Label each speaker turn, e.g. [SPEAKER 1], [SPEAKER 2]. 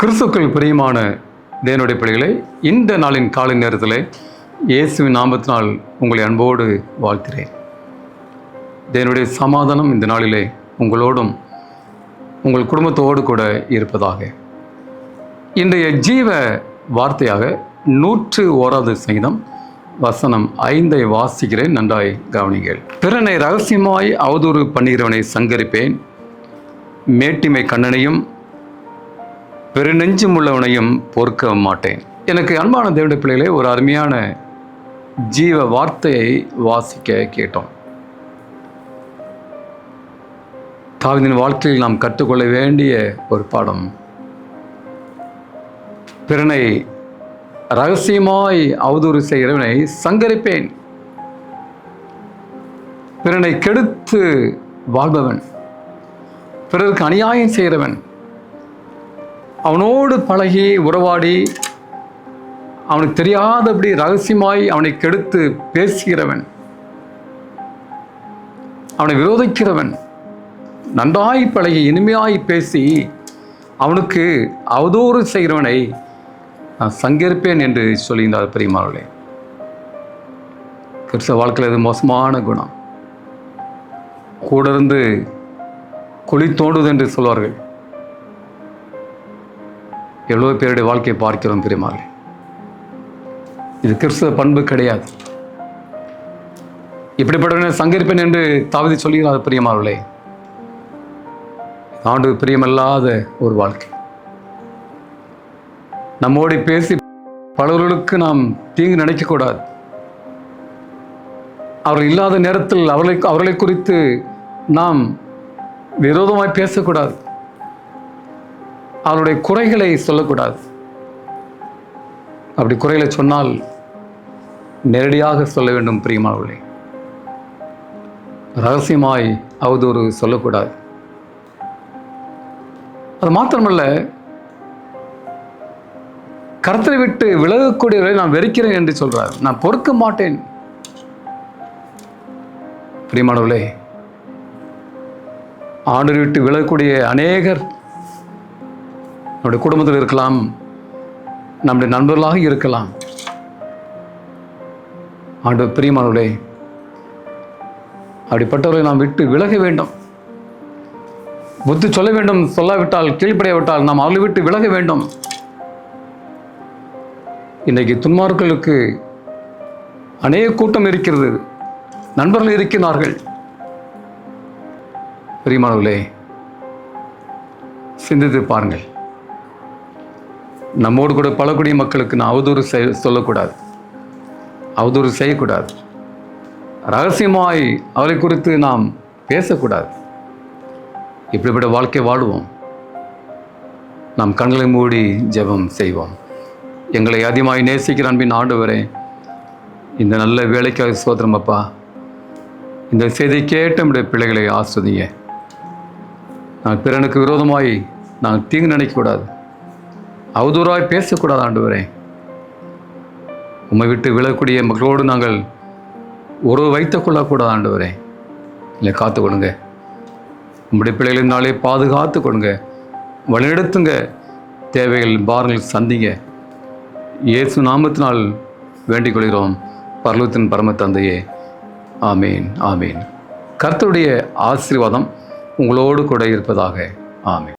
[SPEAKER 1] கிறிஸ்துக்கள் பிரியமான தேவனுடைய பிள்ளைகளை, இந்த நாளின் காலை நேரத்தில் இயேசுவின் நாமத்தினால் உங்களை அன்போடு வாழ்த்துகிறேன். தேவனுடைய சமாதானம் இந்த நாளிலே உங்களோடும் உங்கள் குடும்பத்தோடு கூட இருப்பதாக. இன்றைய ஜீவ வார்த்தையாக 101வது சங்கீதம் வசனம் 5 வாசிக்கிறேன், நன்றாய் கவனிங்கள். பிறனை ரகசியமாய் அவதூறு பண்ணுகிறவனை சங்கரிப்பேன், மேட்டிமை கண்ணனையும் பெருநெஞ்சும் உள்ளவனையும் பொறுக்க மாட்டேன். எனக்கு அன்பான தேவனுடைய பிள்ளைகளே, ஒரு அருமையான ஜீவ வார்த்தையை வாசிக்க கேட்டோம். தாவீதின் வாழ்க்கையில் நாம் கற்றுக்கொள்ள வேண்டிய ஒரு பாடம். பிறனை ரகசியமாய் அவதூறு செய்கிறவனை சங்கரிப்பேன். பிறனை கெடுத்து வாழ்பவன், பிறருக்கு அநியாயம் செய்கிறவன், அவனோடு பழகி உறவாடி அவனுக்கு தெரியாதபடி ரகசியமாய் அவனை கெடுத்து பேசுகிறவன், அவனை விரோதிக்கிறவன், நன்றாய் பழகி இனிமையாய் பேசி அவனுக்கு அவதூறு செய்கிறவனை நான் சங்கரிப்பேன் என்று சொல்லியிருந்தார் பிரியமானவர்களே. கிறிஸ்தவ வாழ்க்கையில் இது மோசமான குணம். கூட இருந்து குழி தோண்டுது என்று சொல்வார்கள். எவ்வளோ பேருடைய வாழ்க்கையை பார்க்கிறோம் பிரியமானவர்களே. இது கிறிஸ்தவ பண்பு கிடையாது. இப்படிப்பட்டவனை சங்கரிப்பேன் என்று தாவீது சொல்கிறார் பிரியமானவர்களே. ஆண்டு பிரியமல்லாத ஒரு வாழ்க்கை. நம்மோடு பேசி பலவர்களுக்கு நாம் தீங்கு நினைக்கக்கூடாது. அவர்கள் இல்லாத நேரத்தில் அவர்களை குறித்து நாம் விரோதமாய் பேசக்கூடாது. அவருடைய குறைகளை சொல்லக்கூடாது. அப்படி குறைகளை சொன்னால் நேரடியாக சொல்ல வேண்டும் பிரியமானவர்களே. ரகசியமாய் அவதூறு சொல்லக்கூடாது. அது மாத்திரமல்ல, கர்த்தரை விட்டு விலகக்கூடியவர்களை நான் வெறுக்கிறேன் என்று சொல்றார். நான் பொறுக்க மாட்டேன். பிரியமானவர்களே, ஆண்டவரை விட்டு விலகக்கூடிய அநேகர் நம்முடைய குடும்பத்தில் இருக்கலாம், நம்முடைய நண்பர்களாக இருக்கலாம். ஆண்டவர் பிரியமானவர்களே, அப்படிப்பட்டவர்களை நாம் விட்டு விலக வேண்டும். புத்தி சொல்ல வேண்டும். சொல்லாவிட்டால், கீழ்ப்படையாவிட்டால் நாம் அவர்களை விட்டு விலக வேண்டும். இன்றைக்கு துன்மார்களுக்கு அநேக கூட்டம் இருக்கிறது, நண்பர்கள் இருக்கிறார்கள். பிரியமானவர்களே, சிந்தித்து பாருங்கள். நம்மோடு கூட பழக்கூடிய மக்களுக்கு நான் அவதூறு சொல்லக்கூடாது, அவதூறு செய்யக்கூடாது. ரகசியமாய் அவரை குறித்து நாம் பேசக்கூடாது. இப்படிப்பட்ட வாழ்க்கை வாழுவோம். நாம் கண்களை மூடி ஜெபம் செய்வோம். எங்களை அதிகமாய் நேசிக்கிற அன்பின் ஆண்டவரே, இந்த நல்ல வேலைக்காக சோதரம் அப்பா. இந்த செய்தியை கேட்ட நம்முடைய பிள்ளைகளை ஆஸ்வதிங்க. நான் பிறனுக்கு விரோதமாய் நான் தீங்கு நினைக்கக்கூடாது, அவதூறாய் பேசக்கூடாது. ஆண்டவரே, உம்மை விட்டு விலகக்கூடிய மக்களோடு நாங்கள் உறவு வைத்துக் கொள்ளக்கூடாது. ஆண்டவரே, இல்லை, காத்துக்கொள்ளுங்க. உங்களுடைய பிள்ளைகளின் நாளே பாதுகாத்து கொடுங்க, வழிநடத்துங்க. தேவைகள் பாரங்கள் சந்திங்க. இயேசு நாமத்தினால் வேண்டிக் கொள்கிறோம் பரலோகத்தின் பரம தந்தையே. ஆமீன், ஆமீன். கர்த்தருடைய ஆசீர்வாதம் உங்களோடு கூட இருப்பதாக. ஆமீன்.